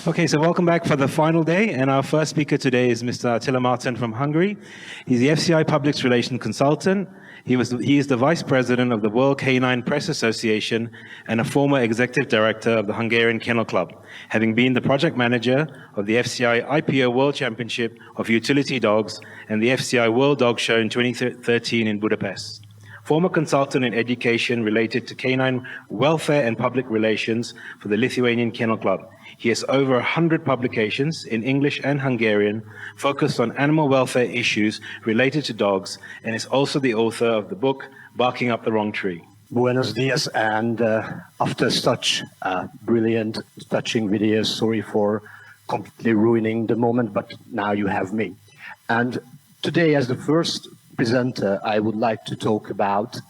Okay, so welcome back for the final day, and our first speaker today is Mr. Attila Marton from Hungary. He's the FCI Public Relations Consultant. He is the Vice President of the World Canine Press Association and a former Executive Director of the Hungarian Kennel Club, having been the Project Manager of the FCI IPO World Championship of Utility Dogs and the FCI World Dog Show in 2013 in Budapest. Former consultant in education related to canine welfare and public relations for the Lithuanian Kennel Club. He has over 100 publications in English and Hungarian focused on animal welfare issues related to dogs, and is also the author of the book Barking Up the Wrong Tree. Buenos dias, and after such brilliant, touching videos, sorry for completely ruining the moment, but now you have me. And today, as the first presenter, I would like to talk about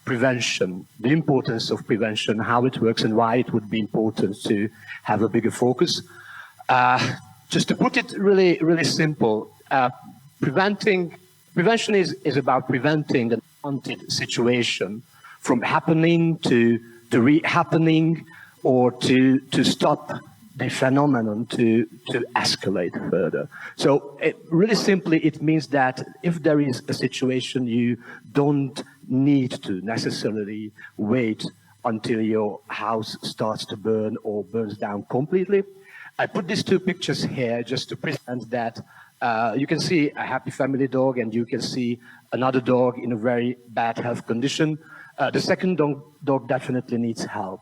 prevention, the importance of prevention, how it works, and why it would be important to have a bigger focus. Just to put it really simple, prevention is about preventing an unwanted situation from happening to re-happening, or to stop the phenomenon to escalate further. So really simply, it means that if there is a situation, you don't need to necessarily wait until your house starts to burn or burns down completely. I put these two pictures here just to present that you can see a happy family dog, and you can see another dog in a very bad health condition. The second dog definitely needs help.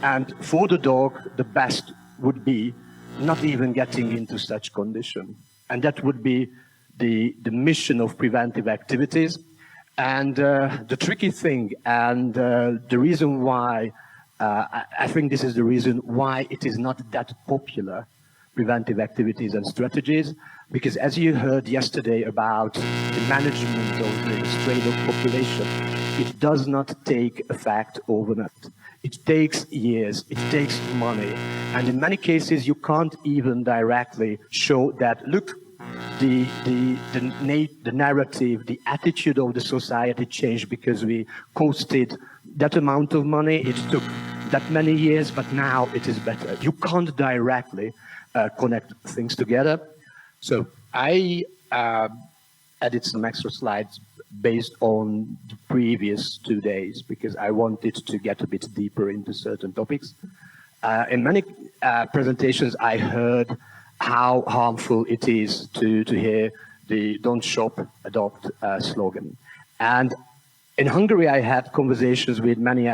And for the dog, the best would be not even getting into such condition. And that would be the mission of preventive activities. And the tricky thing, and the reason why, I think this is the reason why it is not that popular, preventive activities and strategies, because as you heard yesterday about the management of the stray dog population, it does not take effect overnight. It takes years, it takes money, and in many cases you can't even directly show that, look, the narrative, the attitude of the society changed because we costed that amount of money, it took that many years, but now it is better. You can't directly connect things together. So I added some extra slides based on the previous 2 days, because I wanted to get a bit deeper into certain topics. In many presentations, I heard how harmful it is to hear the "don't shop, adopt" slogan. And in Hungary, I had conversations with many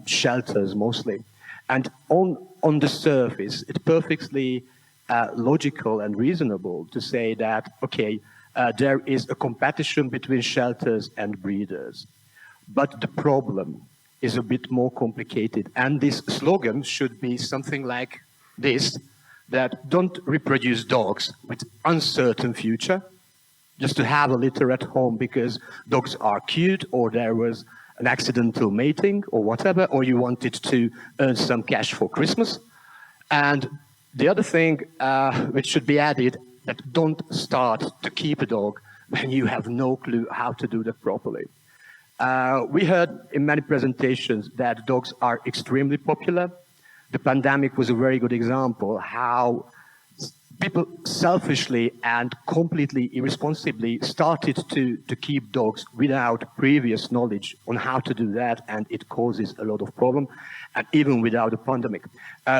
shelters mostly. And on the surface, it's perfectly logical and reasonable to say that, okay, there is a competition between shelters and breeders. But the problem is a bit more complicated. And this slogan should be something like this, that don't reproduce dogs with uncertain future, just to have a litter at home because dogs are cute, or there was an accidental mating or whatever, or you wanted to earn some cash for Christmas. And the other thing which should be added, that don't start to keep a dog when you have no clue how to do that properly. We heard in many presentations that dogs are extremely popular. The pandemic was a very good example how people selfishly and completely irresponsibly started to keep dogs without previous knowledge on how to do that, and it causes a lot of problem, and even without the pandemic.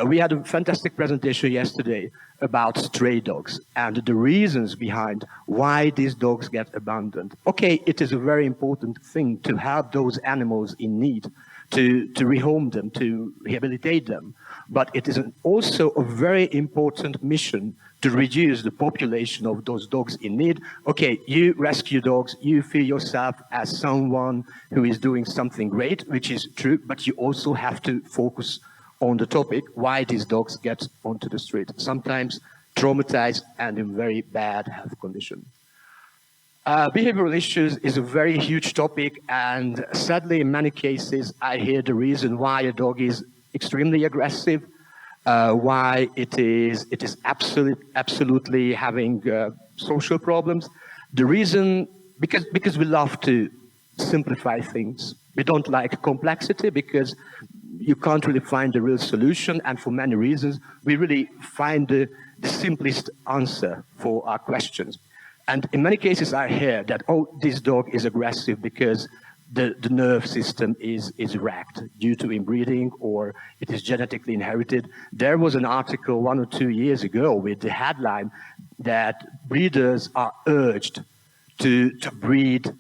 We had a fantastic presentation yesterday about stray dogs and the reasons behind why these dogs get abandoned. Okay, it is a very important thing to help those animals in need, to rehome them, to rehabilitate them. But it is also a very important mission to reduce the population of those dogs in need. Okay, you rescue dogs, you feel yourself as someone who is doing something great, which is true, but you also have to focus on the topic, why these dogs get onto the street, sometimes traumatized and in very bad health condition. Behavioral issues is a very huge topic, and sadly in many cases I hear the reason why a dog is extremely aggressive, why it is absolutely having social problems. The reason, because we love to simplify things. We don't like complexity because you can't really find a real solution, and for many reasons, we really find the simplest answer for our questions. And in many cases, I hear that, oh, this dog is aggressive because the nerve system is wrecked due to inbreeding, or it is genetically inherited. There was an article 1 or 2 years ago with the headline that breeders are urged to breed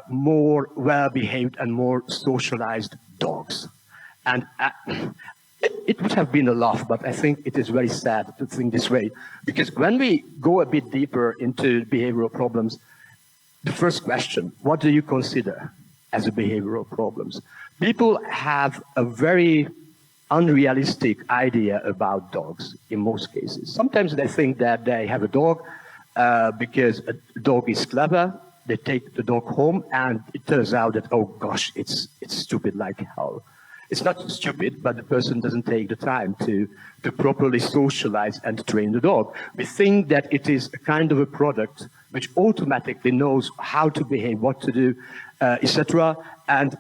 more well-behaved and more socialized dogs. And it would have been a laugh, but I think it is very sad to think this way. Because when we go a bit deeper into behavioral problems, the first question, what do you consider as a behavioral problems? People have a very unrealistic idea about dogs in most cases. Sometimes they think that they have a dog because a dog is clever. They take the dog home, and it turns out that, oh gosh, it's stupid like hell. It's not stupid, but the person doesn't take the time to properly socialize and train the dog. We think that it is a kind of a product which automatically knows how to behave, what to do, etc. And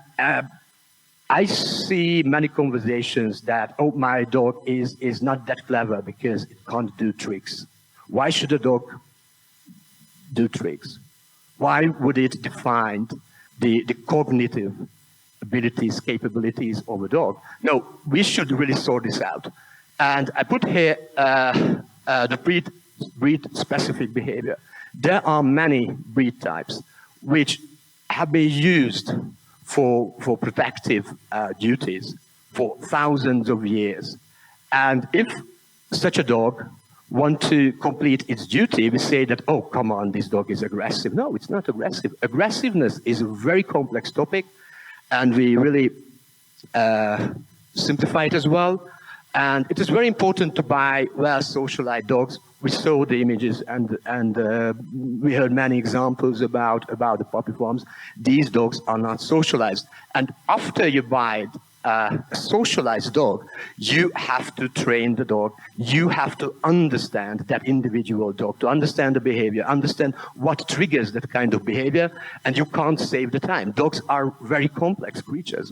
I see many conversations that, oh, my dog is not that clever because it can't do tricks. Why should a dog do tricks? Why would it define the cognitive abilities, capabilities of a dog? No, we should really sort this out. And I put here the breed-specific behavior. There are many breed types which have been used for protective duties for thousands of years. And if such a dog wants to complete its duty, we say that, oh, come on, this dog is aggressive. No, it's not aggressive. Aggressiveness is a very complex topic, and we really simplify it as well. And it is very important to buy well-socialized dogs. We saw the images, and we heard many examples about the puppy farms. These dogs are not socialized. And after you buy a socialized dog, you have to train the dog. You have to understand that individual dog, to understand the behavior, understand what triggers that kind of behavior, and you can't save the time. Dogs are very complex creatures.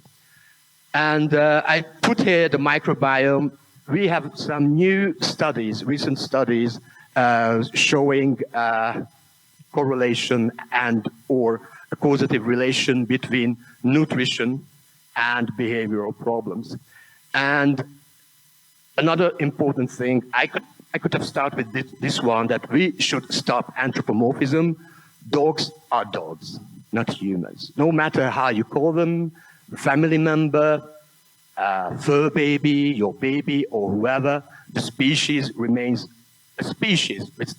And I put here the microbiome. We have some new studies, recent studies, showing correlation and or a causative relation between nutrition and behavioral problems. And another important thing, I could have started with this one, that we should stop anthropomorphism. Dogs are dogs, not humans. No matter how you call them, family member, fur baby, your baby, or whoever, the species remains a species with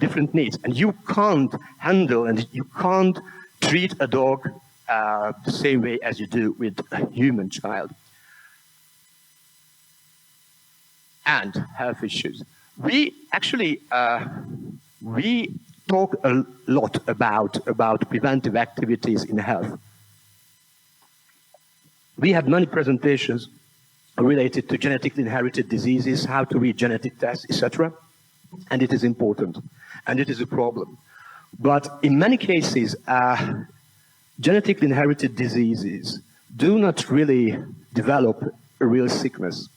different needs. And you can't handle and you can't treat a dog the same way as you do with a human child. And health issues. We actually, we talk a lot about preventive activities in health. We had many presentations related to genetically inherited diseases, how to read genetic tests, etc. And it is important, and it is a problem. But in many cases, genetically inherited diseases do not really develop a real sickness.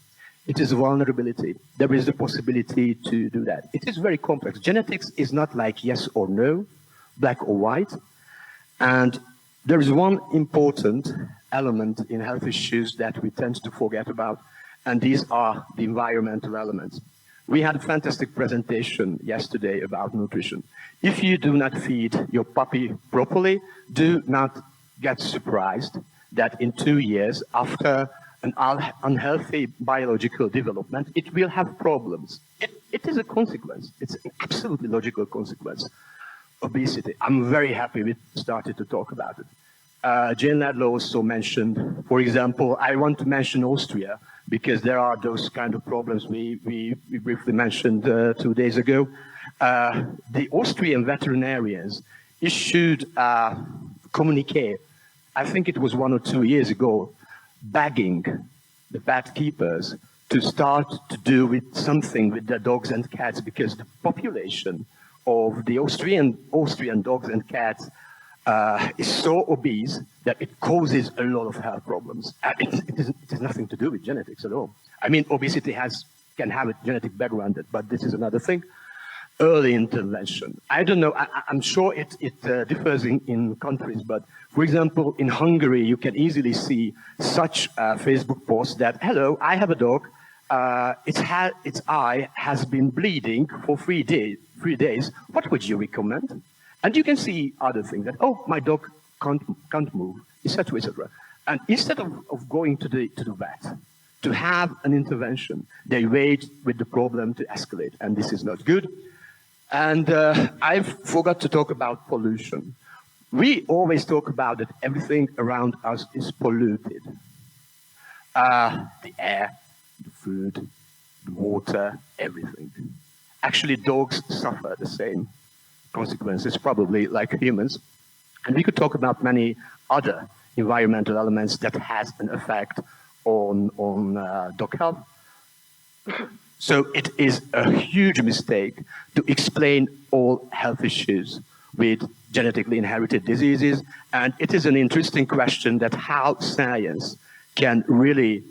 It is a vulnerability. There is the possibility to do that. It is very complex. Genetics is not like yes or no, black or white. And there is one important element in health issues that we tend to forget about, and these are the environmental elements. We had a fantastic presentation yesterday about nutrition. If you do not feed your puppy properly, do not get surprised that in 2 years, after an unhealthy biological development, it will have problems. It is a consequence. It's an absolutely logical consequence. Obesity. I'm very happy we started to talk about it. Jane Ladlow also mentioned, for example, I want to mention Austria, because there are those kind of problems we briefly mentioned 2 days ago. The Austrian veterinarians issued a communique, I think it was 1 or 2 years ago, begging the pet keepers to start to do with something with their dogs and cats, because the population of the Austrian dogs and cats is so obese that it causes a lot of health problems. It has nothing to do with genetics at all. I mean, obesity can have a genetic background, but this is another thing. Early intervention. I don't know, I'm sure it differs in countries, but for example, in Hungary, you can easily see such Facebook posts that, hello, I have a dog, its eye has been bleeding for 3 days. What would you recommend? And you can see other things that, oh, my dog can't move, etc., etc. And instead of going to the vet to have an intervention, they wait with the problem to escalate, and this is not good. And I forgot to talk about pollution. We always talk about that everything around us is polluted. The air, the food, the water, everything. Actually, dogs suffer the same consequences, probably like humans. And we could talk about many other environmental elements that has an effect on dog health. So it is a huge mistake to explain all health issues with genetically inherited diseases. And it is an interesting question that how science can really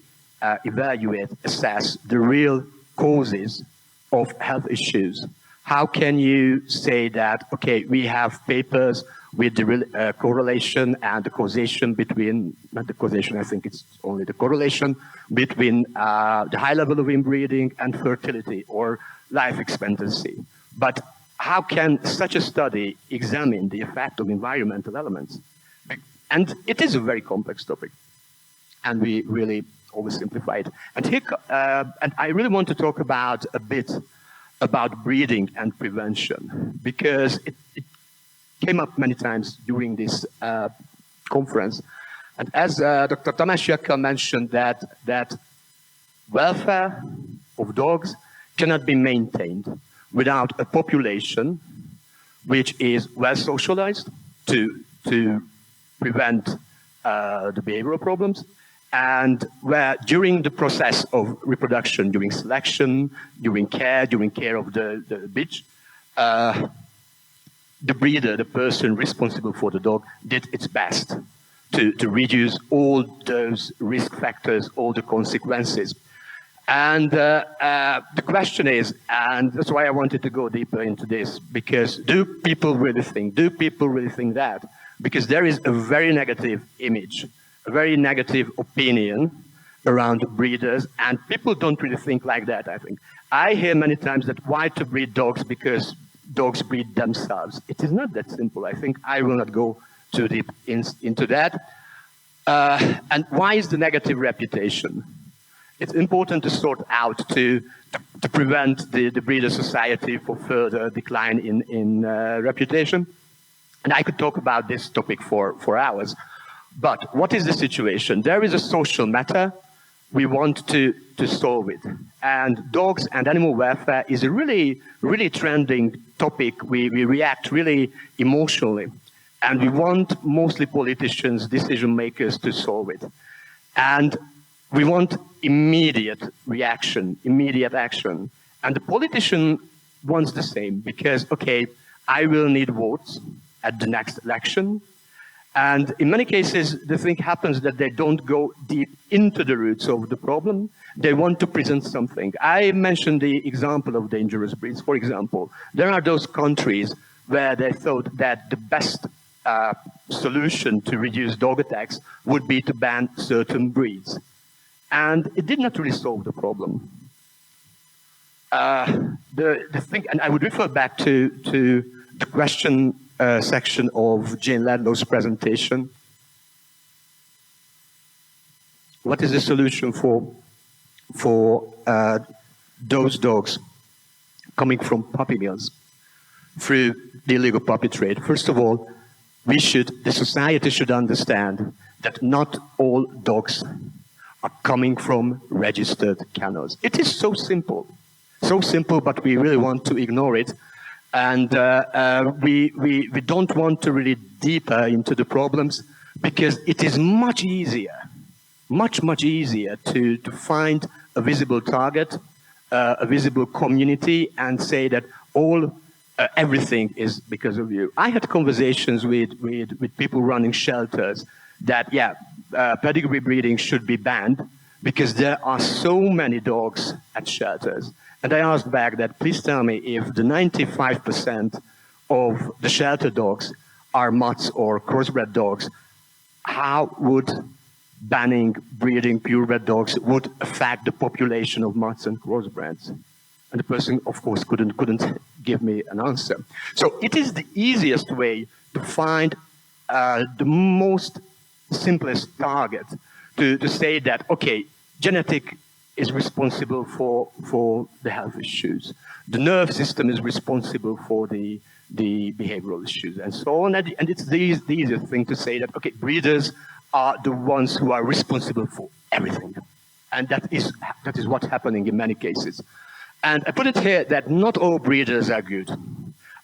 evaluate, assess the real causes of health issues. How can you say that, okay, we have papers with the correlation and the causation between, not the causation, I think it's only the correlation between the high level of inbreeding and fertility or life expectancy. But how can such a study examine the effect of environmental elements? And it is a very complex topic, and we really oversimplify it. And here, and I really want to talk about a bit about breeding and prevention, because it came up many times during this conference. And as Dr. Tamás Jakab mentioned, that welfare of dogs cannot be maintained without a population which is well socialized to prevent the behavioral problems, and where during the process of reproduction, during selection, during care of the bitch, the breeder, the person responsible for the dog, did its best to reduce all those risk factors, all the consequences. And the question is, and that's why I wanted to go deeper into this, because do people really think that? Because there is a very negative image, a very negative opinion around breeders, and people don't really think like that, I think. I hear many times that why to breed dogs because dogs breed themselves. It is not that simple. I think I will not go too deep into that. And why is the negative reputation? It's important to sort out to prevent the breeder society for further decline in reputation. And I could talk about this topic for hours. But what is the situation? There is a social matter. We want to solve it. And dogs and animal welfare is a really, really trending topic. We react really emotionally. And we want mostly politicians, decision makers to solve it. And we want immediate reaction, immediate action. And the politician wants the same because, okay, I will need votes at the next election. And in many cases, the thing happens that they don't go deep into the roots of the problem. They want to present something. I mentioned the example of dangerous breeds. For example, there are those countries where they thought that the best solution to reduce dog attacks would be to ban certain breeds. And it did not really solve the problem. The thing, and I would refer back to the question section of Jane Ladlow's presentation. What is the solution for those dogs coming from puppy mills through the illegal puppy trade? First of all, the society should understand that not all dogs are coming from registered kennels. It is so simple, but we really want to ignore it. And we don't want to really deeper into the problems because it is much easier, much easier to find a visible target, a visible community and say that all everything is because of you. I had conversations with people running shelters that, pedigree breeding should be banned because there are so many dogs at shelters. And I asked back that, please tell me, if the 95% of the shelter dogs are mutts or crossbred dogs, how would banning breeding purebred dogs would affect the population of mutts and crossbreds? And the person, of course, couldn't give me an answer. So it is the easiest way to find the most simplest target to say that, okay, genetic is responsible for the health issues. The nerve system is responsible for the behavioral issues and so on. And it's the easiest thing to say that, okay, breeders are the ones who are responsible for everything. And that is what's happening in many cases. And I put it here that not all breeders are good.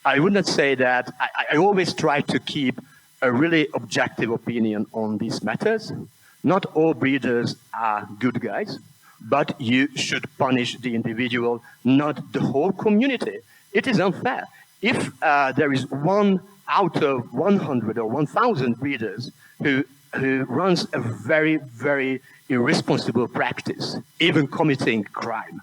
I would not say that. I always try to keep a really objective opinion on these matters. Not all breeders are good guys, but you should punish the individual, not the whole community. It is unfair. If there is one out of 100 or 1,000 breeders who runs a very, very irresponsible practice, even committing crime,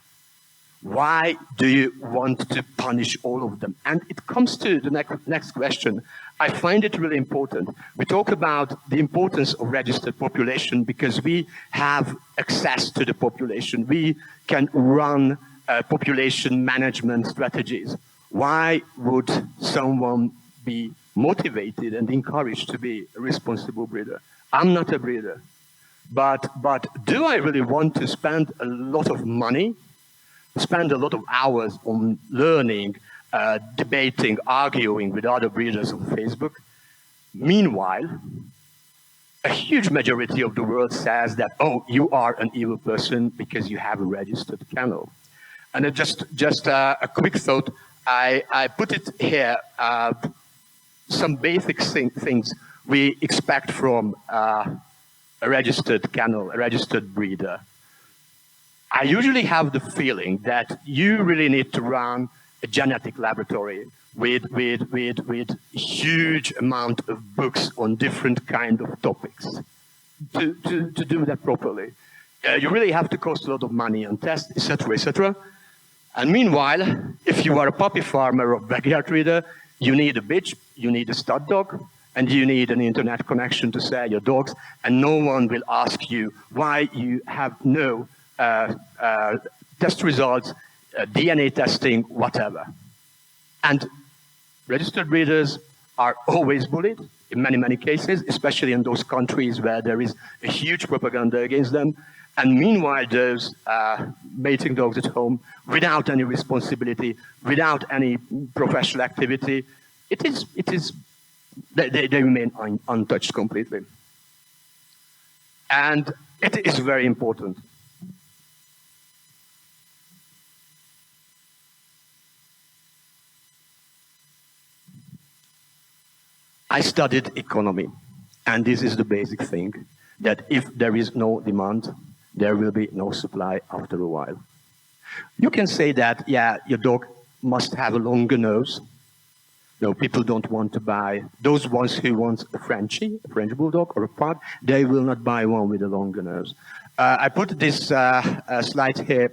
why do you want to punish all of them? And it comes to the next question. I find it really important. We talk about the importance of registered population because we have access to the population. We can run population management strategies. Why would someone be motivated and encouraged to be a responsible breeder? I'm not a breeder. But do I really want to spend a lot of money, spend a lot of hours on learning, debating, arguing with other breeders on Facebook? Meanwhile, a huge majority of the world says that, oh, you are an evil person because you have a registered kennel. And just a quick thought, I put it here, some basic things we expect from a registered kennel, a registered breeder. I usually have the feeling that you really need to run a genetic laboratory with huge amount of books on different kind of topics to do that properly. You really have to cost a lot of money on tests, etc., etc. And meanwhile, if you are a puppy farmer or backyard breeder, you need a bitch, you need a stud dog, and you need an internet connection to sell your dogs, and no one will ask you why you have no test results, DNA testing, whatever. And registered breeders are always bullied in many, many cases, especially in those countries where there is a huge propaganda against them. And meanwhile, those mating dogs at home, without any responsibility, without any professional activity, they remain untouched completely. And it is very important. I studied economy, and this is the basic thing, that if there is no demand, there will be no supply after a while. You can say that, yeah, your dog must have a longer nose. No, people don't want to buy, those ones who want a Frenchie, a French bulldog or a pug, they will not buy one with a longer nose. I put this slide here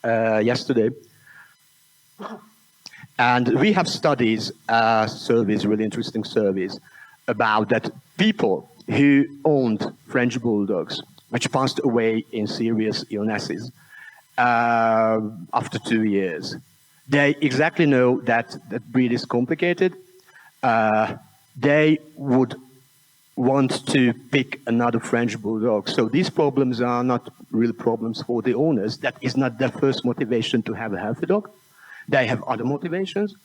yesterday. And we have studies, surveys, really interesting surveys, about that people who owned French bulldogs, which passed away in serious illnesses after 2 years. They exactly know that that breed is complicated. They would want to pick another French bulldog. So these problems are not real problems for the owners. That is not their first motivation to have a healthy dog. They have other motivations.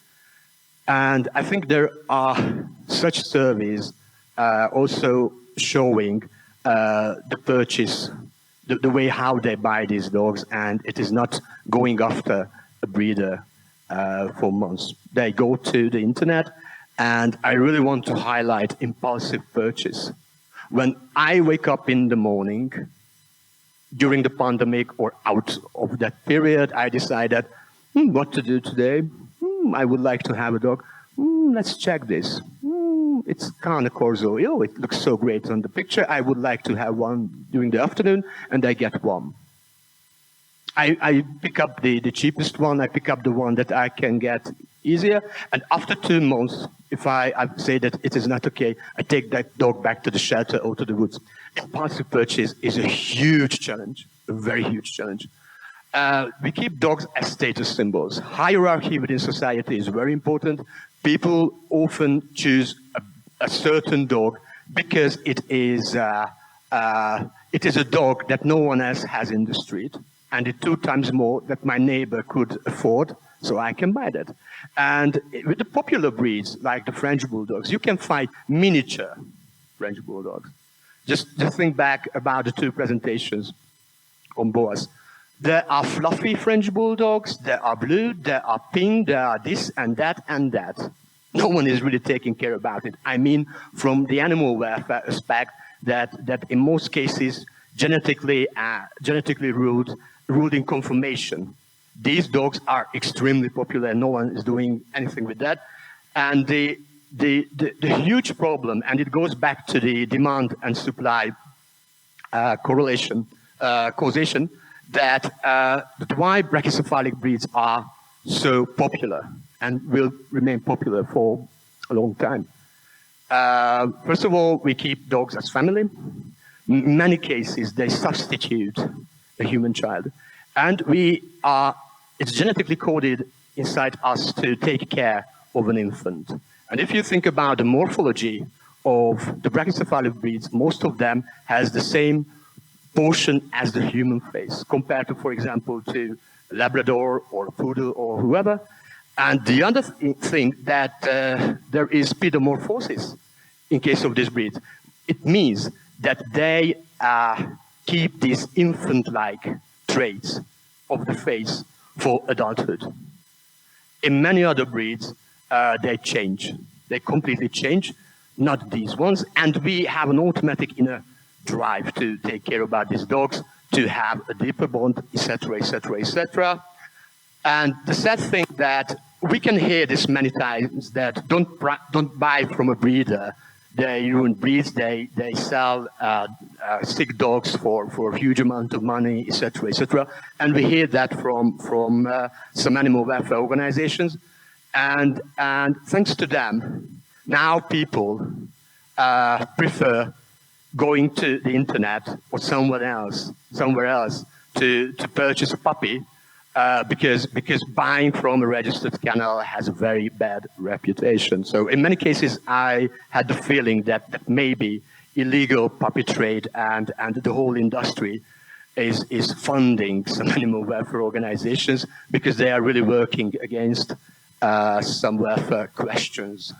And I think there are such surveys also showing the purchase, the way how they buy these dogs, and it is not going after a breeder for months. They go to the internet, and I really want to highlight impulsive purchase. When I wake up in the morning, during the pandemic or out of that period, I decided, what to do today? I would like to have a dog. Let's check this. It's Cane Corso. Oh, it looks so great on the picture. I would like to have one during the afternoon, and I get one. I pick up the cheapest one. I pick up the one that I can get easier. And after 2 months, if I say that it is not okay, I take that dog back to the shelter or to the woods. Impulsive purchase is a huge challenge, a very huge challenge. We keep dogs as status symbols. Hierarchy within society is very important. People often choose a certain dog because it is a dog that no one else has in the street, and it's 2 times more that my neighbor could afford, so I can buy that. And with the popular breeds, like the French Bulldogs, you can find miniature French Bulldogs. Just think back about the 2 presentations on Boas. There are fluffy French Bulldogs, there are blue, there are pink, there are this and that and that. No one is really taking care about it. I mean, from the animal welfare aspect, that in most cases, genetically ruled in conformation. These dogs are extremely popular, and no one is doing anything with that. And the huge problem, and it goes back to the demand and supply causation, that why brachycephalic breeds are so popular and will remain popular for a long time. First of all, we keep dogs as family. In many cases, they substitute a human child. And it's genetically coded inside us to take care of an infant. And if you think about the morphology of the brachycephalic breeds, most of them has the same portion as the human face, compared to, for example, to a Labrador or a Poodle or whoever. And the other thing that there is pedomorphosis in case of this breed. It means that they keep these infant-like traits of the face for adulthood. In many other breeds, they change. They completely change, not these ones. And we have an automatic inner drive to take care about these dogs, to have a deeper bond, etc., etc., etc. And the sad thing that we can hear this many times, that don't buy from a breeder. They ruin breeds, they sell sick dogs for a huge amount of money, etc., etc. And we hear that from some animal welfare organizations. And thanks to them, now people prefer going to the internet or somewhere else to purchase a puppy because buying from a registered kennel has a very bad reputation. So in many cases, I had the feeling that maybe illegal puppy trade and the whole industry is funding some animal welfare organizations because they are really working against some welfare questions.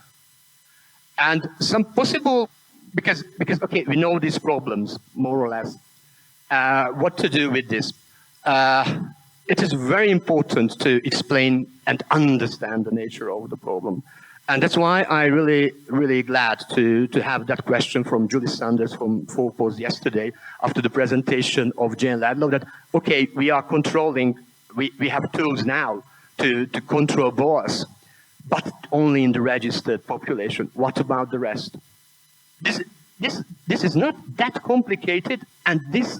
And some possible, because okay, we know these problems, more or less. What to do with this? It is very important to explain and understand the nature of the problem. And that's why I'm really glad to have that question from Julie Sanders from Forpos yesterday after the presentation of Jane Ladlow, that, okay, we are controlling, we have tools now to control boas, but only in the registered population. What about the rest? This is not that complicated, and this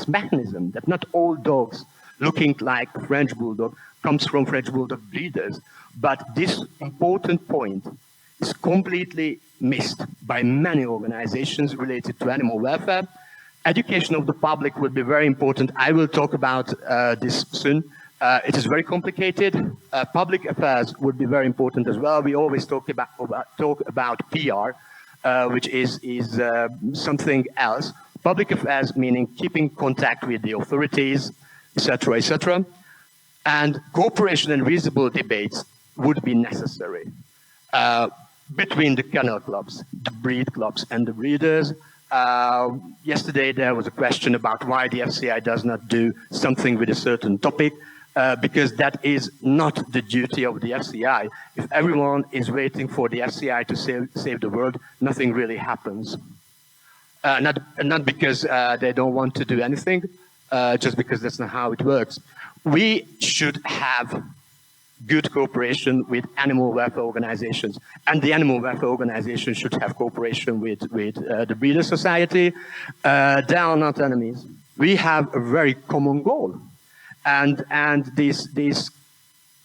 mechanism that not all dogs looking like French Bulldog comes from French Bulldog breeders, but this important point is completely missed by many organizations related to animal welfare. Education of the public would be very important. I will talk about this soon. It is very complicated. Public affairs would be very important as well. We always talk about PR, which is something else. Public affairs meaning keeping contact with the authorities, etc., etc. And cooperation and reasonable debates would be necessary between the kennel clubs, the breed clubs, and the breeders. Yesterday there was a question about why the FCI does not do something with a certain topic, because that is not the duty of the FCI. If everyone is waiting for the FCI to save the world, nothing really happens. Not because they don't want to do anything, just because that's not how it works. We should have good cooperation with animal welfare organizations. And the animal welfare organizations should have cooperation with the Breeder Society. They are not enemies. We have a very common goal. And this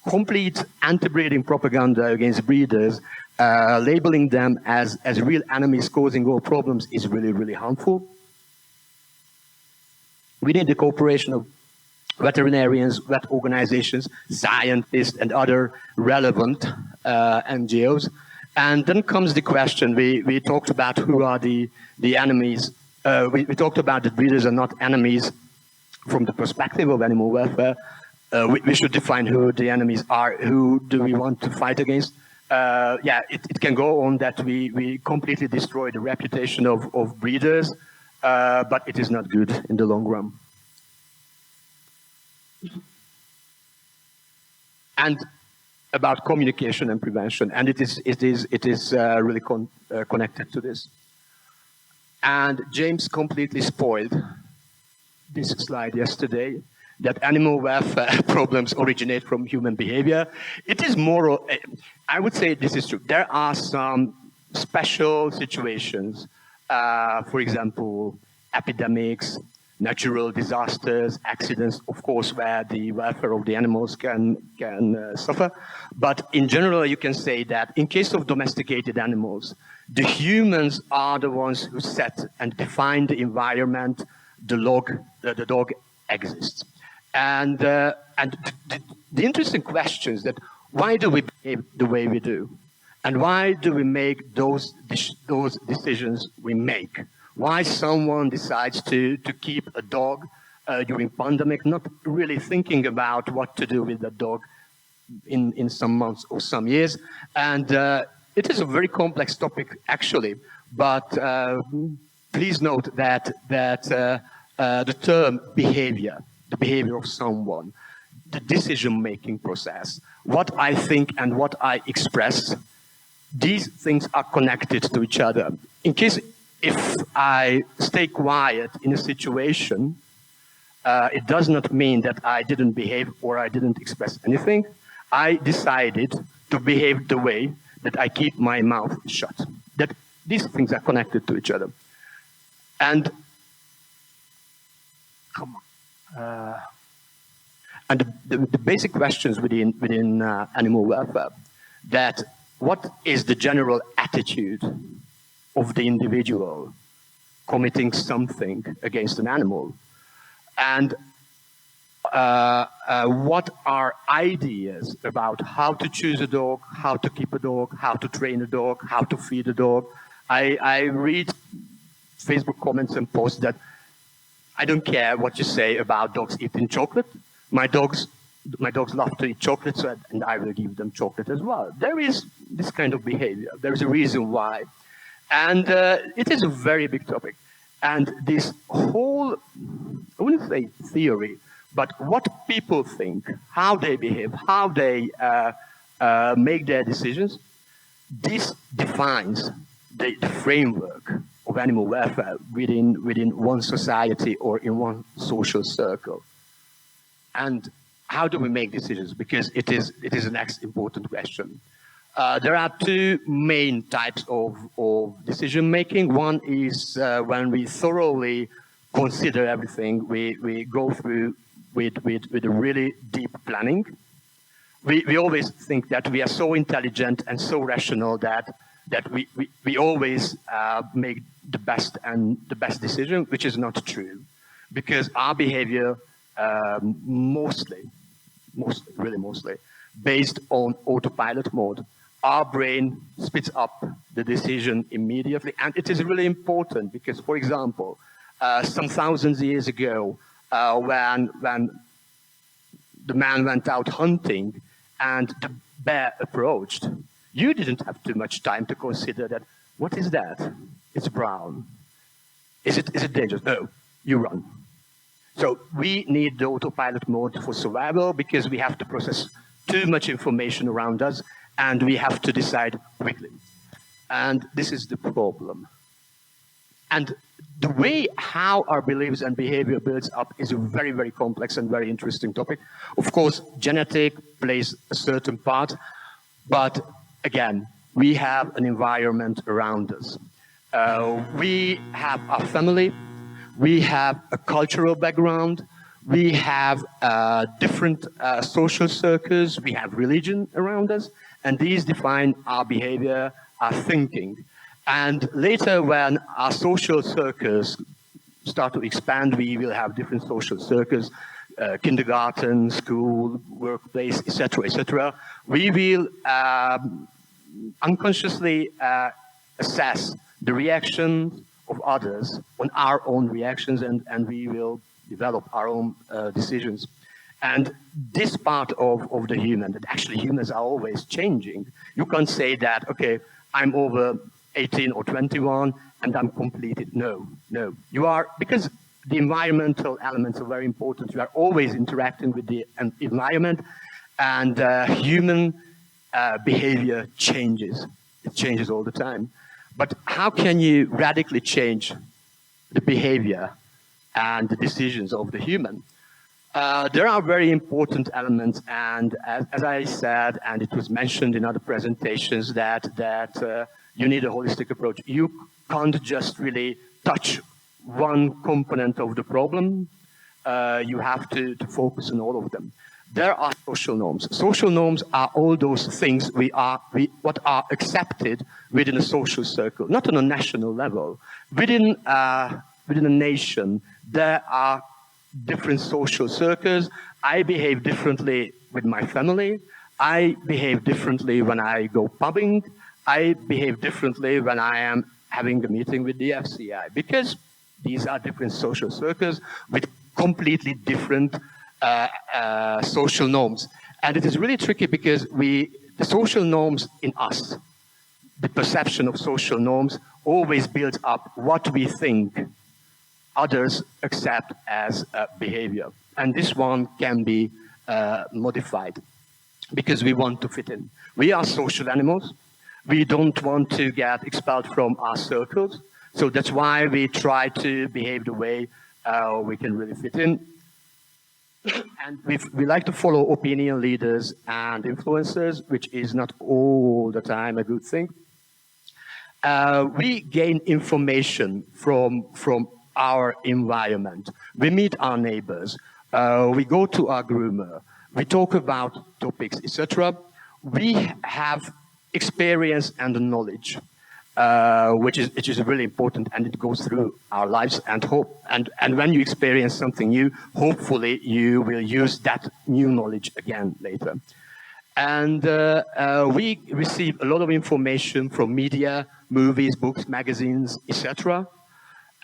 complete anti-breeding propaganda against breeders, labeling them as real enemies causing all problems is really, really harmful. We need the cooperation of veterinarians, vet organizations, scientists, and other relevant NGOs. And then comes the question, we talked about who are the enemies. We talked about that breeders are not enemies from the perspective of animal welfare. We should define who the enemies are, who do we want to fight against. Yeah, it can go on that we completely destroy the reputation of breeders, but it is not good in the long run. And about communication and prevention, and it is really connected to this. And James completely spoiled this slide yesterday, that animal welfare problems originate from human behavior. It is more, I would say this is true. There are some special situations, for example, epidemics, natural disasters, accidents, of course, where the welfare of the animals can suffer. But in general, you can say that in case of domesticated animals, the humans are the ones who set and define the environment the dog exists. And the interesting question is that why do we behave the way we do? And why do we make those decisions we make? Why someone decides to keep a dog during pandemic, not really thinking about what to do with the dog in some months or some years. And it is a very complex topic, actually. But please note that the term behavior, the behavior of someone, the decision-making process, what I think and what I express, these things are connected to each other. In case if I stay quiet in a situation, it does not mean that I didn't behave or I didn't express anything. I decided to behave the way that I keep my mouth shut. That these things are connected to each other. And come on. And the basic questions within animal welfare, that what is the general attitude of the individual committing something against an animal? And what are ideas about how to choose a dog, how to keep a dog, how to train a dog, how to feed a dog? I read Facebook comments and posts that I don't care what you say about dogs eating chocolate. My dogs love to eat chocolate, and I will give them chocolate as well. There is this kind of behavior. There is a reason why. And it is a very big topic. And this whole, I wouldn't say theory, but what people think, how they behave, how they make their decisions, this defines the framework of animal welfare within one society or in one social circle. And how do we make decisions? Because it is the next important question. There are two main types of decision making. One is when we thoroughly consider everything, we go through with a really deep planning. We always think that we are so intelligent and so rational that we always make the best decision, which is not true, because our behavior mostly, based on autopilot mode. Our brain spits up the decision immediately, and it is really important because, for example, some thousands of years ago, when the man went out hunting and the bear approached, you didn't have too much time to consider that. What is that? It's brown. Is it dangerous? No, you run. So we need the autopilot mode for survival because we have to process too much information around us and we have to decide quickly. And this is the problem. And the way how our beliefs and behavior builds up is a very, very complex and very interesting topic. Of course, genetic plays a certain part, but again, we have an environment around us. We have our family, we have a cultural background, we have different social circles, we have religion around us, and these define our behavior, our thinking. And later, when our social circles start to expand, we will have different social circles, kindergarten, school, workplace, etc., etc. We will unconsciously assess the reaction of others on our own reactions, and we will develop our own decisions. And this part of the human, that actually humans are always changing. You can't say that, okay, I'm over 18 or 21 and I'm completed. No, no. You are, because the environmental elements are very important. You are always interacting with the environment, and human behavior changes. It changes all the time. But how can you radically change the behavior and the decisions of the human? There are very important elements, and as I said, and it was mentioned in other presentations, that you need a holistic approach. You can't just really touch one component of the problem. You have to focus on all of them. There are social norms. Social norms are all those things what are accepted within a social circle, not on a national level. Within a nation, there are different social circles. I behave differently with my family. I behave differently when I go pubbing. I behave differently when I am having a meeting with the FCI, because these are different social circles with completely different social norms. And it is really tricky because the social norms in us, the perception of social norms, always builds up what we think others accept as behavior. And this one can be modified because we want to fit in. We are social animals. We don't want to get expelled from our circles. So that's why we try to behave the way we can really fit in. And we like to follow opinion leaders and influencers, which is not all the time a good thing. We gain information from our environment. We meet our neighbors. We go to our groomer. We talk about topics, etc. We have experience and knowledge, which is really important, and it goes through our lives. And when you experience something new, hopefully you will use that new knowledge again later. And we receive a lot of information from media, movies, books, magazines, etc.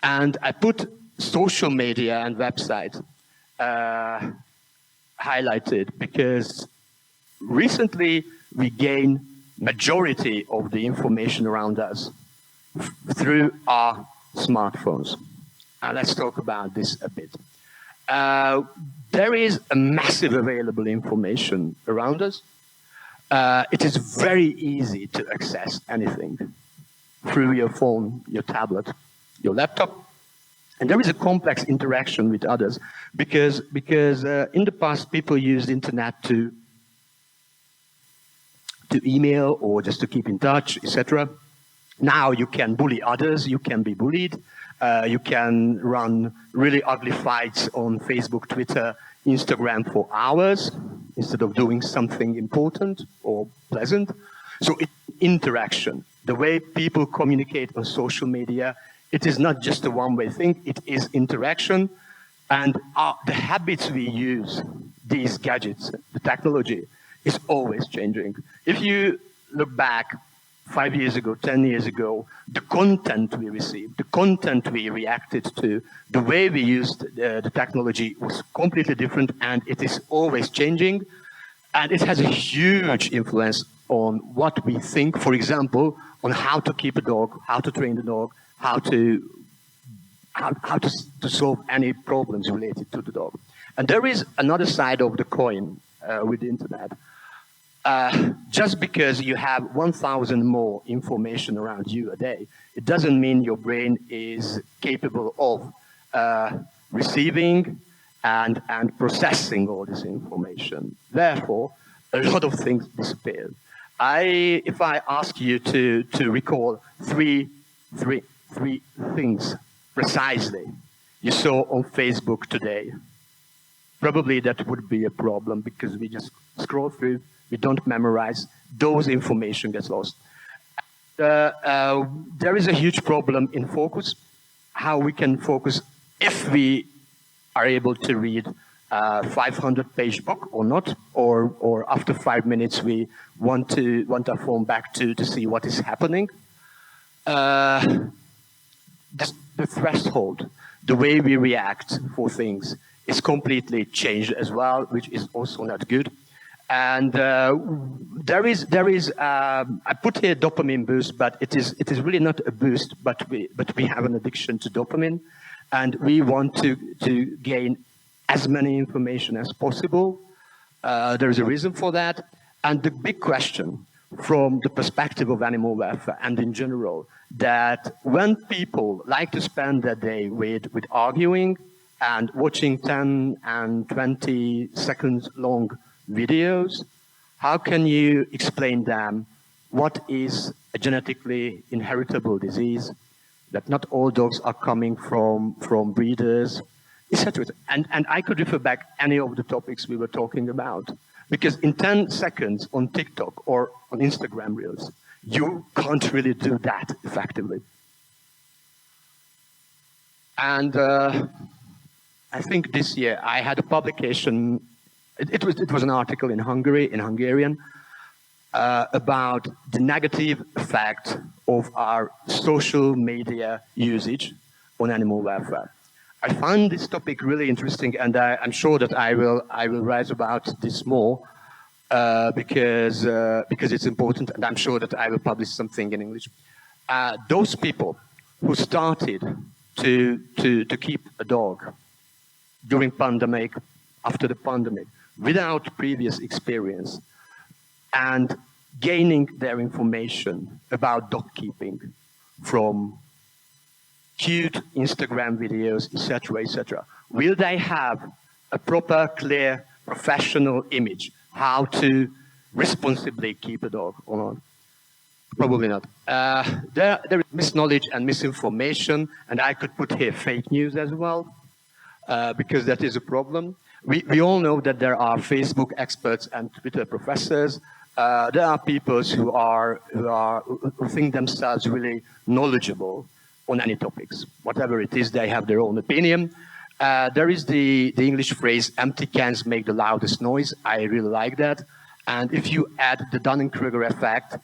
And I put social media and websites highlighted because recently we gain majority of the information around us through our smartphones. Let's talk about this a bit. There is a massive available information around us. It is very easy to access anything through your phone, your tablet, your laptop. And there is a complex interaction with others because in the past people used the internet to email or just to keep in touch, etc. Now you can bully others, you can be bullied, you can run really ugly fights on Facebook, Twitter, Instagram for hours instead of doing something important or pleasant. So interaction, the way people communicate on social media, it is not just a one-way thing, it is interaction. And the habits we use, these gadgets, the technology, is always changing. If you look back 5 years ago, 10 years ago, the content we received, the content we reacted to, the way we used the technology was completely different, and it is always changing. And it has a huge influence on what we think, for example, on how to keep a dog, how to train the dog, how to solve any problems related to the dog. And there is another side of the coin with the internet. just because you have 1,000 more information around you a day, it doesn't mean your brain is capable of receiving and processing all this information. Therefore, a lot of things disappear. If I ask you to recall three things precisely you saw on Facebook today, probably that would be a problem because we just scroll through, we don't memorize, those information gets lost. There is a huge problem in focus, how we can focus if we are able to read a 500-page book or not, or after 5 minutes we want our phone back to see what is happening. The threshold, the way we react for things is completely changed as well, which is also not good. And there is I put here dopamine boost, but it is really not a boost, but we have an addiction to dopamine, and we want to gain as many information as possible. There is a reason for that, and the big question from the perspective of animal welfare and in general, that when people like to spend their day with arguing and watching 10 and 20 seconds long videos, how can you explain them what is a genetically inheritable disease, that not all dogs are coming from breeders, etc. And I could refer back any of the topics we were talking about, because in 10 seconds on TikTok or on Instagram Reels, you can't really do that effectively. And I think this year I had a publication. It was an article in Hungary, in Hungarian, about the negative effect of our social media usage on animal welfare. I found this topic really interesting, and I'm sure that I will write about this more because it's important, and I'm sure that I will publish something in English. Those people who started to keep a dog during pandemic, after the pandemic, without previous experience, and gaining their information about dog keeping from cute Instagram videos, etc., etc. Will they have a proper, clear, professional image how to responsibly keep a dog or not? Probably not. There is misknowledge and misinformation, and I could put here fake news as well, because that is a problem. We all know that there are Facebook experts and Twitter professors. There are people who think themselves really knowledgeable on any topics. Whatever it is, they have their own opinion. There is the English phrase, empty cans make the loudest noise. I really like that. And if you add the Dunning-Kruger effect,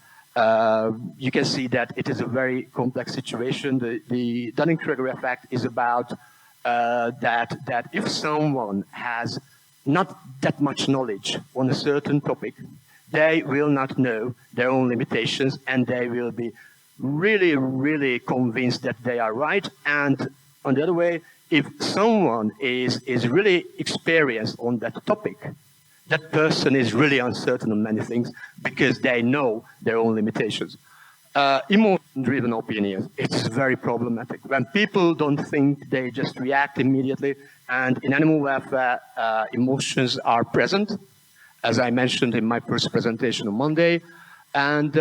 you can see that it is a very complex situation. The Dunning-Kruger effect is about that if someone has not that much knowledge on a certain topic, they will not know their own limitations, and they will be really, really convinced that they are right. And on the other way, if someone is really experienced on that topic, that person is really uncertain on many things because they know their own limitations. Emotion-driven opinions, it is very problematic. When people don't think, they just react immediately. And in animal welfare, emotions are present, as I mentioned in my first presentation on Monday. And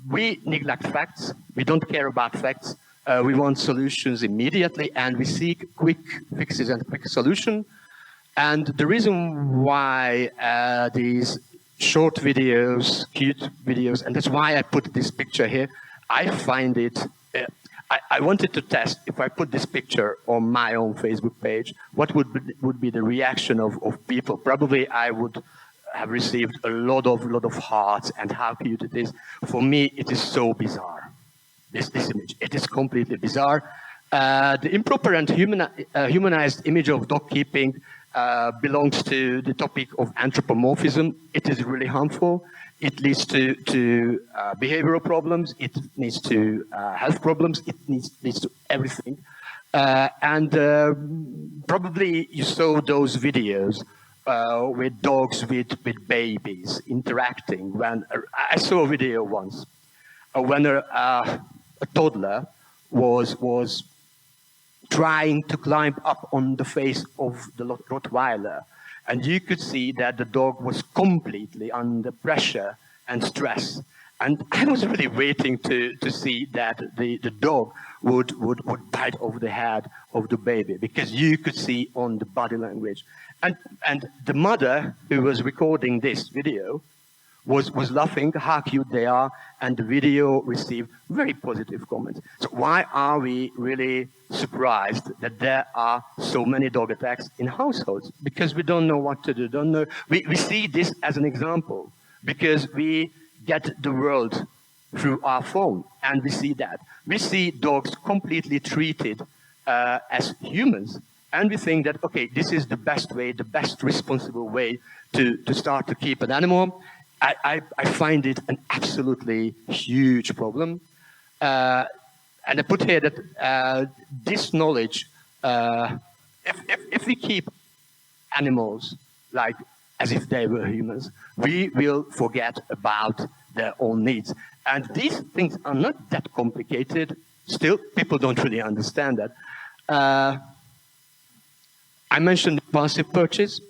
we neglect facts. We don't care about facts. We want solutions immediately, and we seek quick fixes and quick solutions. And the reason why these short videos, cute videos, and that's why I put this picture here, I find it, I wanted to test if I put this picture on my own Facebook page, what would be the reaction of people. Probably I would have received a lot of hearts and how cute it is. For me, it is so bizarre, this image. It is completely bizarre. The improper and humanized image of dog keeping belongs to the topic of anthropomorphism. It is really harmful. It leads to behavioral problems. It leads to health problems. It leads to everything. And probably you saw those videos with dogs with babies interacting. When I saw a video once when a toddler was trying to climb up on the face of the Rottweiler, and you could see that the dog was completely under pressure and stress. And I was really waiting to see that the dog would bite over the head of the baby, because you could see on the body language. And the mother who was recording this video was laughing how cute they are, and the video received very positive comments. So why are we really surprised that there are so many dog attacks in households? Because we don't know what to do. Don't know. We see this as an example because we get the world through our phone, and we see that. We see dogs completely treated as humans, and we think that, okay, this is the best way, the best responsible way to start to keep an animal. I find it an absolutely huge problem. And I put here that this knowledge, if we keep animals like as if they were humans, we will forget about their own needs. And these things are not that complicated. Still, people don't really understand that. I mentioned impulsive purchase,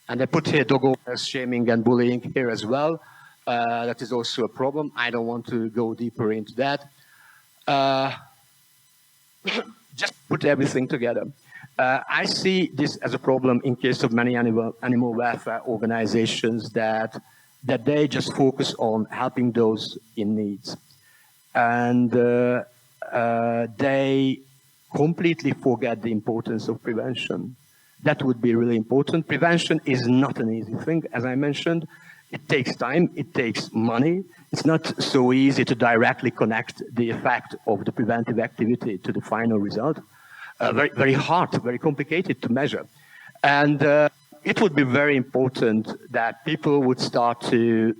and I put here dog owners shaming and bullying here as well. That is also a problem. I don't want to go deeper into that. Just put everything together. I see this as a problem in case of many animal welfare organizations that they just focus on helping those in needs. And they completely forget the importance of prevention. That would be really important. Prevention is not an easy thing, as I mentioned. It takes time, it takes money. It's not so easy to directly connect the effect of the preventive activity to the final result. Very, very hard, very complicated to measure. And it would be very important that people would start to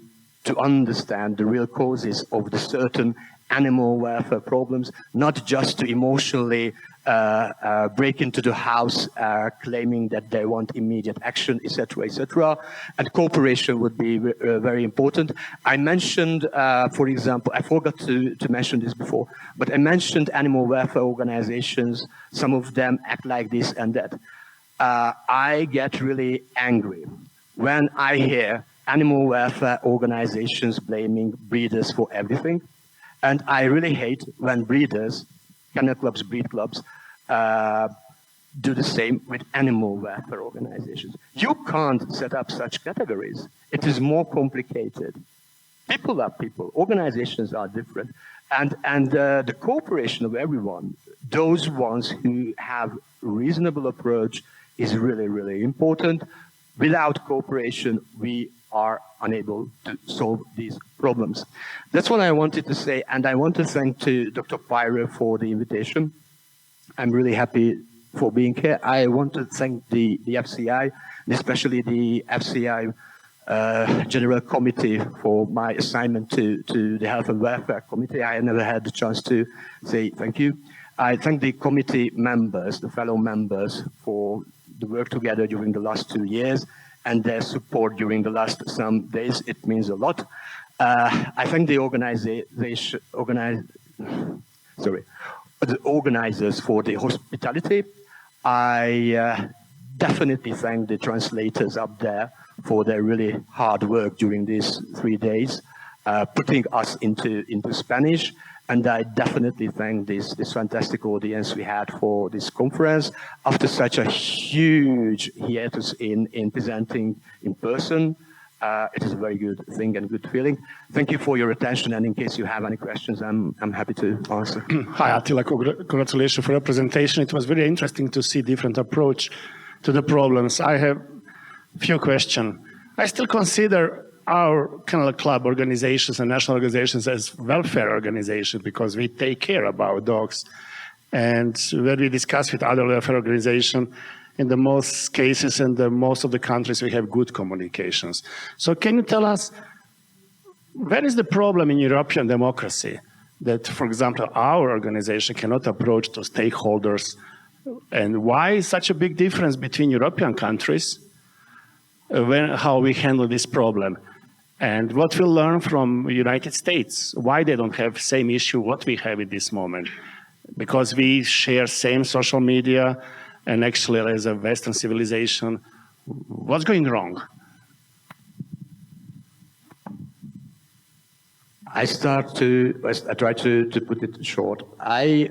understand the real causes of the certain animal welfare problems, not just to emotionally break into the house claiming that they want immediate action, etc., and cooperation would be very important. I mentioned, for example, I forgot to mention this before, but I mentioned animal welfare organizations. Some of them act like this and that. I get really angry when I hear animal welfare organizations blaming breeders for everything. And I really hate when breeders, kennel clubs, breed clubs, do the same with animal welfare organizations. You can't set up such categories. It is more complicated. People are people. Organizations are different. And the cooperation of everyone, those ones who have reasonable approach, is really, really important. Without cooperation, we are unable to solve these problems. That's what I wanted to say, and I want to thank to Dr. Pyre for the invitation. I'm really happy for being here. I want to thank the FCI, especially the FCI General Committee for my assignment to the Health and Welfare Committee. I never had the chance to say thank you. I thank the committee members, the fellow members, for the work together during the last 2 years and their support during the last some days. It means a lot. I thank the organizers for the hospitality. I definitely thank the translators up there for their really hard work during these 3 days, putting us into Spanish. And I definitely thank this fantastic audience we had for this conference. After such a huge hiatus in presenting in person, it is a very good thing and good feeling. Thank you for your attention, and in case you have any questions, I'm happy to answer. Hi, Attila. Congratulations for your presentation. It was very interesting to see different approach to the problems. I have a few questions. I still consider our kennel club organizations and national organizations as welfare organizations because we take care about dogs. And when we discuss with other welfare organizations, in the most cases in the most of the countries, we have good communications. So can you tell us, where is the problem in European democracy that, for example, our organization cannot approach to stakeholders, and why is such a big difference between European countries how we handle this problem. And what we'll learn from United States, why they don't have same issue what we have at this moment. Because we share same social media, and actually as a Western civilization, what's going wrong? I try to put it short. I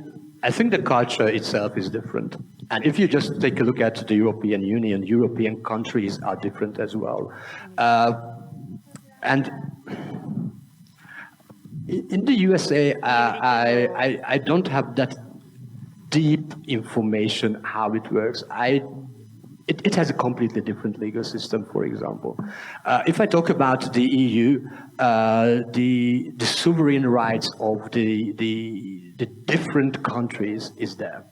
think the culture itself is different. And if you just take a look at the European Union, European countries are different as well. And in the USA, I don't have that deep information how it works. It has a completely different legal system, for example. If I talk about the EU, the sovereign rights of the different countries is there.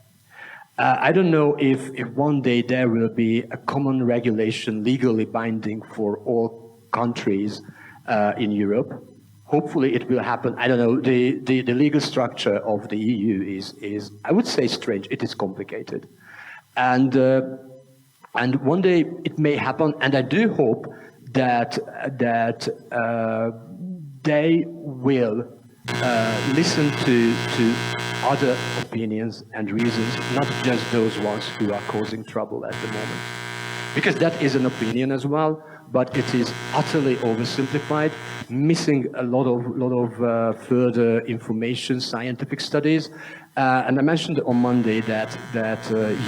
I don't know if one day there will be a common regulation legally binding for all countries in Europe. Hopefully it will happen. I don't know. The legal structure of the EU is I would say strange. It is complicated. And one day it may happen, and I do hope that they will listen to other opinions and reasons, not just those ones who are causing trouble at the moment. Because that is an opinion as well, but it is utterly oversimplified, missing a lot of further information, scientific studies. And I mentioned on Monday that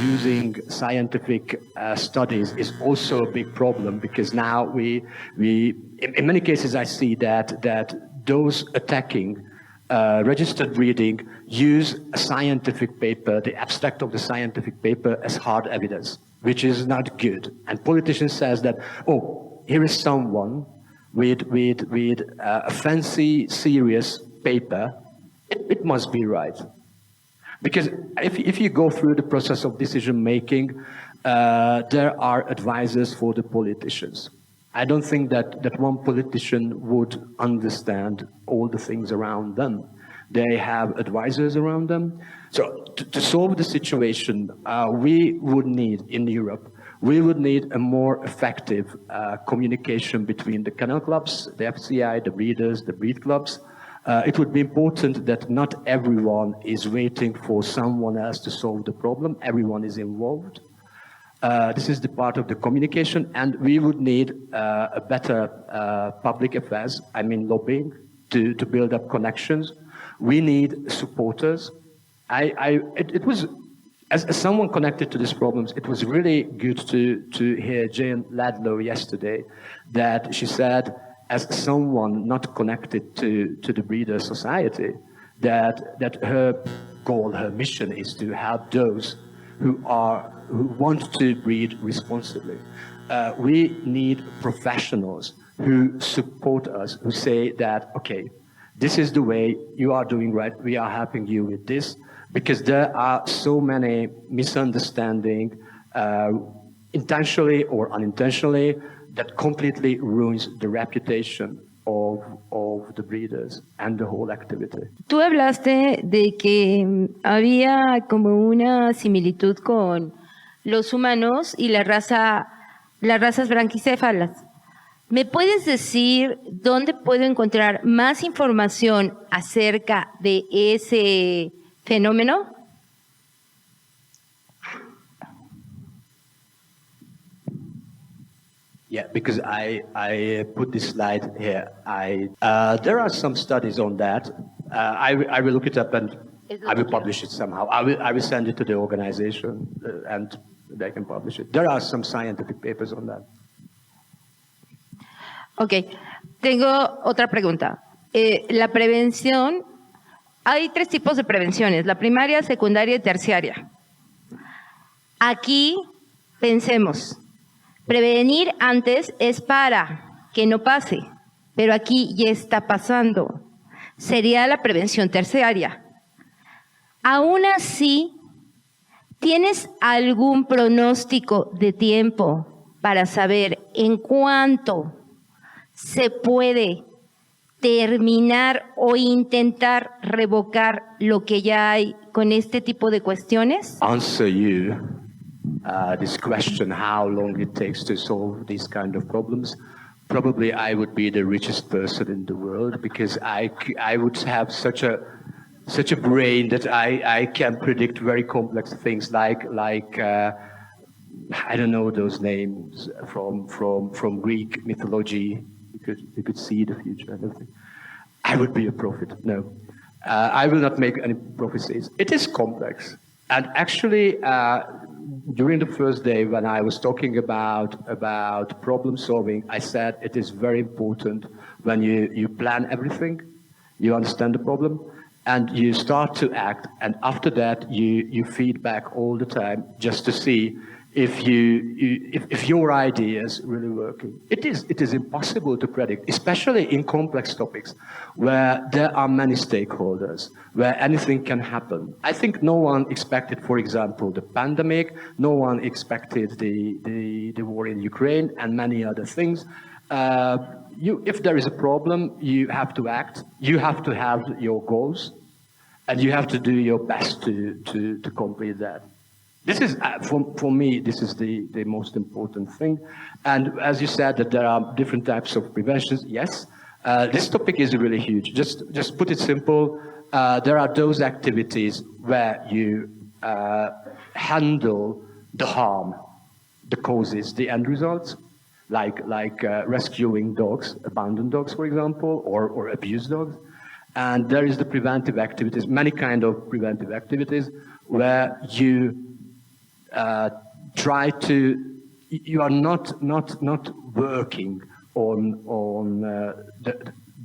using scientific studies is also a big problem, because now we in many cases I see that those attacking registered breeding use a scientific paper, the abstract of the scientific paper, as hard evidence, which is not good. And politicians says that, oh, here is someone with a fancy, serious paper, it must be right. Because if you go through the process of decision making, there are advisors for the politicians. I don't think that one politician would understand all the things around them. They have advisors around them. So to solve the situation, we would need, in Europe, we would need a more effective communication between the kennel clubs, the FCI, the breeders, the breed clubs. It would be important that not everyone is waiting for someone else to solve the problem. Everyone is involved. This is the part of the communication, and we would need a better public affairs, I mean lobbying, to build up connections. We need supporters. It was, as someone connected to these problems, it was really good to hear Jane Ladlow yesterday, that she said, as someone not connected to the breeder society, that her goal, her mission is to help those who want to breed responsibly. We need professionals who support us, who say that, okay, this is the way you are doing right, we are helping you with this, because there are so many misunderstandings, intentionally or unintentionally, that completely ruins the reputation of the breeders and the whole activity. Tú hablaste de que había como una similitud con los humanos y las razas branquicéfalas. ¿Me puedes decir dónde puedo encontrar más información acerca de ese fenómeno? Yeah, because I put this slide here. There are some studies on that. I will look it up and I will publish it somehow. I will send it to the organization and they can publish it. There are some scientific papers on that. Ok, tengo otra pregunta. La prevención, hay 3 tipos de prevenciones, la primaria, secundaria y terciaria. Aquí pensemos, prevenir antes es para que no pase, pero aquí ya está pasando. Sería la prevención terciaria. Aún así, ¿tienes algún pronóstico de tiempo para saber en cuánto se puede terminar o intentar revocar lo que ya hay con este tipo de cuestiones? Answer you. this question how long it takes to solve these kind of problems, probably I would be the richest person in the world, because I would have such a brain that I can predict very complex things like I don't know those names from Greek mythology. You could see the future and everything. I would be a prophet. No, I will not make any prophecies. It is complex, and actually, during the first day when I was talking about problem solving, I said it is very important when you plan everything, you understand the problem, and you start to act, and after that you feedback all the time just to see if your idea is really working. It is impossible to predict, especially in complex topics where there are many stakeholders, where anything can happen. I think no one expected, for example, the pandemic. No one expected the war in Ukraine and many other things. If there is a problem, you have to act. You have to have your goals, and you have to do your best to complete that. This is, for me, this is the most important thing. And as you said, that there are different types of preventions. Yes, this topic is really huge. Just put it simple. There are those activities where you handle the harm, the causes, the end results, like rescuing dogs, abandoned dogs, for example, or abused dogs. And there is the preventive activities, many kind of preventive activities, where you you are not working on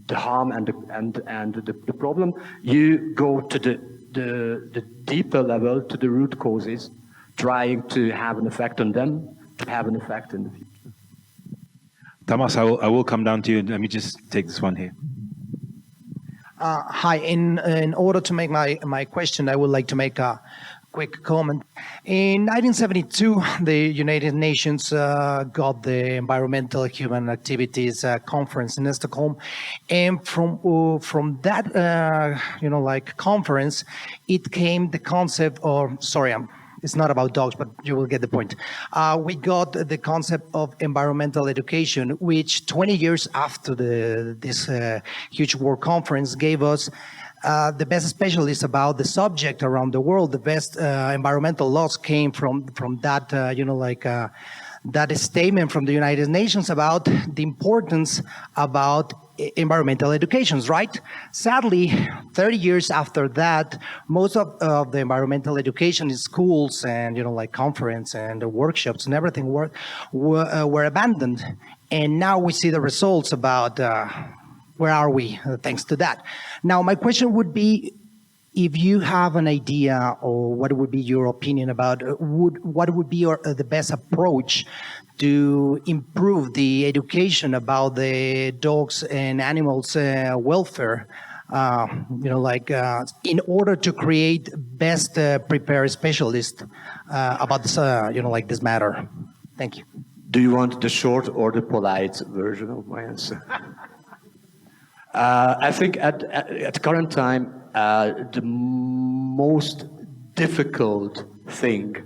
the harm and the problem. You go to the deeper level, to the root causes, trying to have an effect on them, to have an effect in the future. Thomas, I will come down to you. Let me just take this one here. Hi. In order to make my question, I would like to make a quick comment. In 1972, the United Nations got the Environmental Human Activities Conference in Stockholm, and from that conference, it came the concept of it's not about dogs, but you will get the point. We got the concept of environmental education, which 20 years after this huge world conference gave us the best specialists about the subject around the world. The best environmental laws came from that, that statement from the United Nations about the importance about environmental educations, right? Sadly, 30 years after that, most of the environmental education in schools and, conference and the workshops and everything were abandoned. And now we see the results about where are we thanks to that. Now, my question would be, if you have an idea or what would be your opinion about what would be the best approach to improve the education about the dogs and animals welfare, in order to create best prepared specialists about this, this matter. Thank you. Do you want the short or the polite version of my answer? I think at current time, the most difficult thing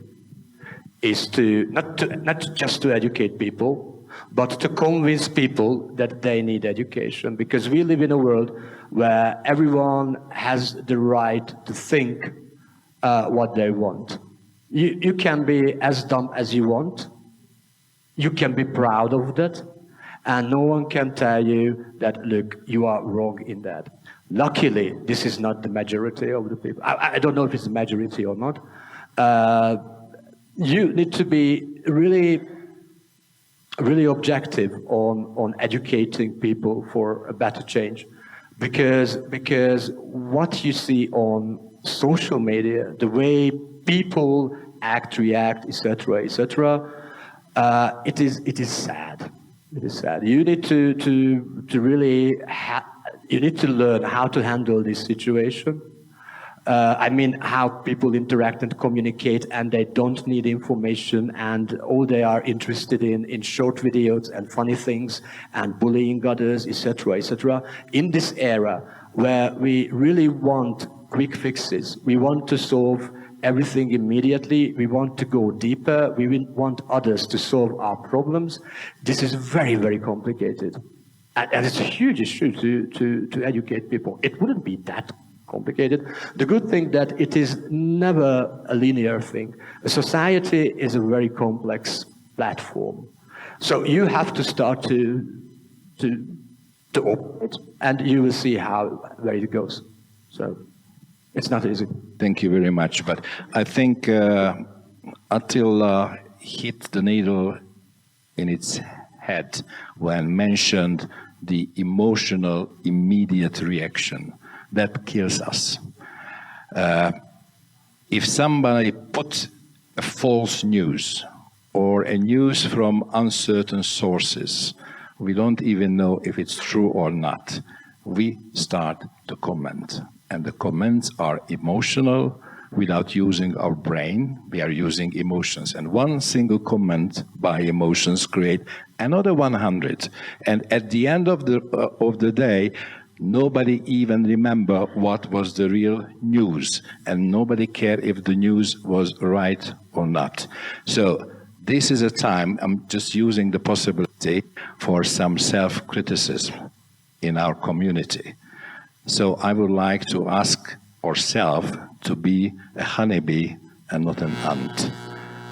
is not just to educate people, but to convince people that they need education, because we live in a world where everyone has the right to think what they want. You can be as dumb as you want. You can be proud of that. And no one can tell you that, look, you are wrong in that. Luckily, this is not the majority of the people. I don't know if it's the majority or not. You need to be really, really objective on educating people for a better change. Because what you see on social media, the way people act, react, etc., it is sad. It is sad. You need to really you need to learn how to handle this situation. How people interact and communicate, and they don't need information, and all they are interested in short videos and funny things and bullying others, etc., etc. In this era where we really want quick fixes, we want to solve everything immediately. We want to go deeper. We want others to solve our problems. This is very, very complicated. And it's a huge issue to educate people. It wouldn't be that complicated. The good thing that it is never a linear thing. A society is a very complex platform. So you have to start to operate, and you will see where it goes. So it's not easy. Thank you very much. But I think Attila hit the needle in its head when mentioned the emotional immediate reaction that kills us. If somebody puts a false news or a news from uncertain sources, we don't even know if it's true or not, we start to comment. And the comments are emotional. Without using our brain, we are using emotions. And one single comment by emotions create another 100. And at the end of the day, nobody even remember what was the real news. And nobody care if the news was right or not. So this is a time, I'm just using the possibility for some self-criticism in our community. So I would like to ask ourselves to be a honeybee and not an ant.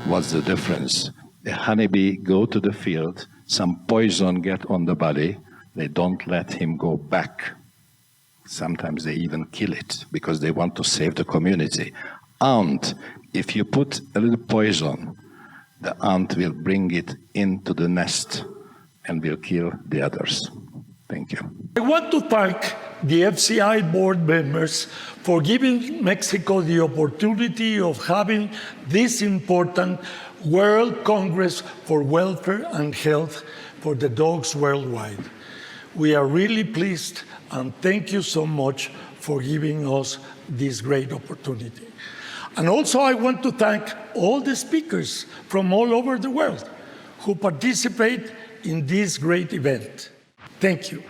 What's the difference? A honeybee go to the field, some poison get on the body, they don't let him go back. Sometimes they even kill it because they want to save the community. Ant, if you put a little poison, the ant will bring it into the nest and will kill the others. Thank you. I want to thank the FCI board members for giving Mexico the opportunity of having this important World Congress for Welfare and Health for the dogs worldwide. We are really pleased, and thank you so much for giving us this great opportunity. And also I want to thank all the speakers from all over the world who participate in this great event. Thank you.